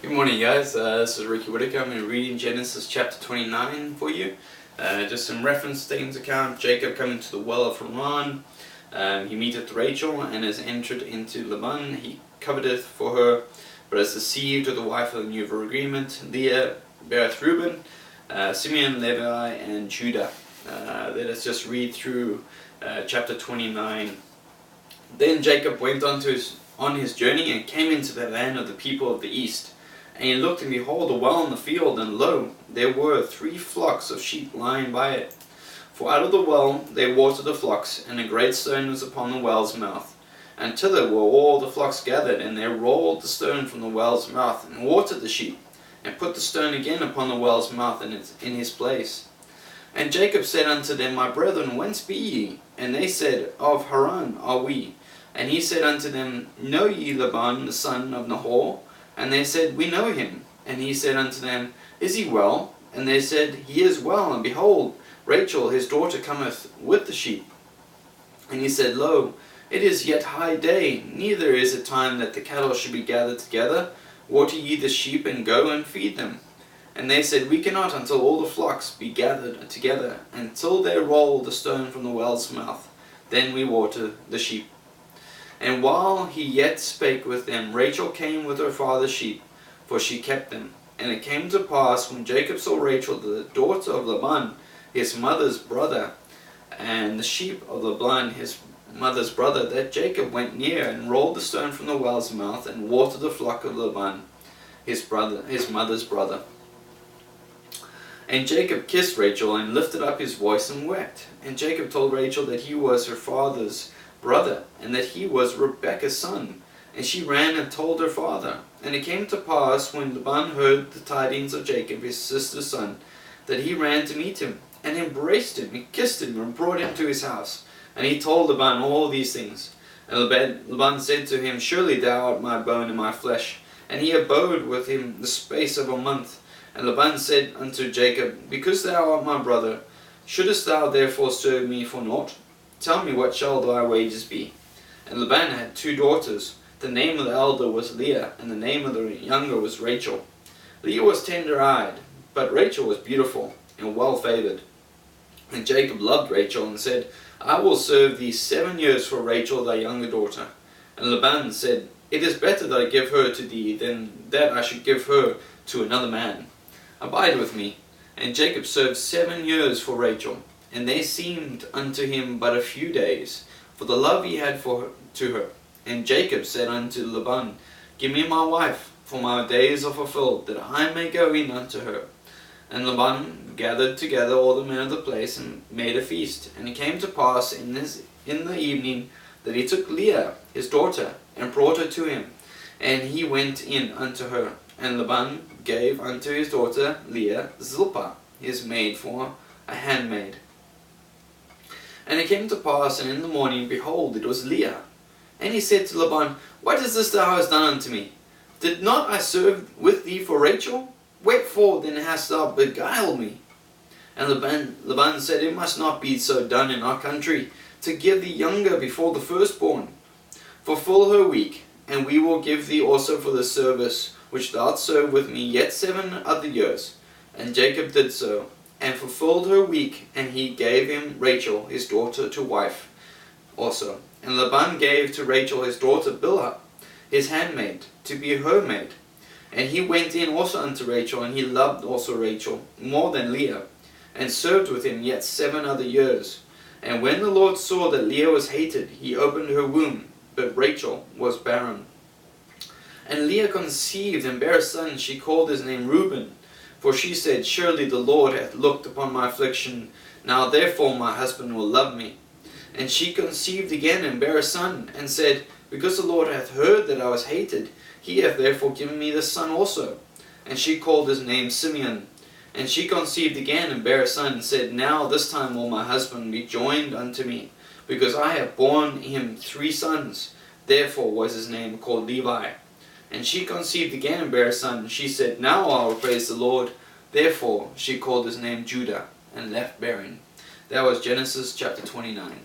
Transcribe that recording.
Good morning, guys. This is Ricky Whitaker. I'm going to be reading Genesis chapter 29 for you. Just some reference things account. Jacob coming to the well of Haran. He meeteth Rachel and is entered into Laban. He coveteth for her, but is deceived of the wife of the new agreement. Leah beareth Reuben, Simeon, Levi, and Judah. Let us just read through chapter 29. Then Jacob went on his journey and came into the land of the people of the east. And he looked, and behold, a well in the field, and lo, there were 3 flocks of sheep lying by it. For out of the well they watered the flocks, and a great stone was upon the well's mouth. And thither were all the flocks gathered, and they rolled the stone from the well's mouth, and watered the sheep, and put the stone again upon the well's mouth in his place. And Jacob said unto them, My brethren, whence be ye? And they said, Of Haran are we. And he said unto them, Know ye Laban the son of Nahor? And they said, We know him. And he said unto them, Is he well? And they said, He is well, and behold, Rachel his daughter cometh with the sheep. And he said, Lo, it is yet high day, neither is it time that the cattle should be gathered together. Water ye the sheep, and go and feed them. And they said, We cannot until all the flocks be gathered together, until they roll the stone from the well's mouth. Then we water the sheep. And while he yet spake with them, Rachel came with her father's sheep, for she kept them. And it came to pass, when Jacob saw Rachel, the daughter of Laban, his mother's brother, and the sheep of Laban, his mother's brother, that Jacob went near and rolled the stone from the well's mouth, and watered the flock of Laban, his mother's brother. And Jacob kissed Rachel, and lifted up his voice, and wept. And Jacob told Rachel that he was her father's brother, and that he was Rebekah's son. And she ran and told her father. And it came to pass, when Laban heard the tidings of Jacob his sister's son, that he ran to meet him, and embraced him, and kissed him, and brought him to his house. And he told Laban all these things. And Laban said to him, Surely thou art my bone and my flesh. And he abode with him the space of a month. And Laban said unto Jacob, Because thou art my brother, shouldest thou therefore serve me for naught? Tell me, what shall thy wages be? And Laban had 2 daughters. The name of the elder was Leah, and the name of the younger was Rachel. Leah was tender-eyed, but Rachel was beautiful and well-favored. And Jacob loved Rachel, and said, I will serve thee 7 years for Rachel thy younger daughter. And Laban said, It is better that I give her to thee, than that I should give her to another man. Abide with me. And Jacob served 7 years for Rachel. And they seemed unto him but a few days, for the love he had to her. And Jacob said unto Laban, Give me my wife, for my days are fulfilled, that I may go in unto her. And Laban gathered together all the men of the place, and made a feast. And it came to pass in the evening, that he took Leah his daughter, and brought her to him. And he went in unto her. And Laban gave unto his daughter Leah Zilpah, his maid, for a handmaid. And it came to pass, and in the morning, behold, it was Leah. And he said to Laban, What is this thou hast done unto me? Did not I serve with thee for Rachel? Wherefore then hast thou beguiled me? And Laban said, It must not be so done in our country, to give the younger before the firstborn. Fulfill her week, and we will give thee also for the service which thou hast served with me yet 7 other years. And Jacob did so, and fulfilled her week, and he gave him Rachel his daughter to wife also. And Laban gave to Rachel his daughter Bilhah, his handmaid, to be her maid. And he went in also unto Rachel, and he loved also Rachel more than Leah, and served with him yet 7 other years. And when the Lord saw that Leah was hated, he opened her womb, but Rachel was barren. And Leah conceived and bare a son. She called his name Reuben. For she said, Surely the Lord hath looked upon my affliction. Now therefore my husband will love me. And she conceived again, and bare a son, and said, Because the Lord hath heard that I was hated, he hath therefore given me this son also. And she called his name Simeon. And she conceived again, and bare a son, and said, Now this time will my husband be joined unto me, because I have borne him 3 sons. Therefore was his name called Levi. And she conceived again, and bare a son. And she said, Now I will praise the Lord. Therefore she called his name Judah, and left bearing. That was Genesis chapter 29.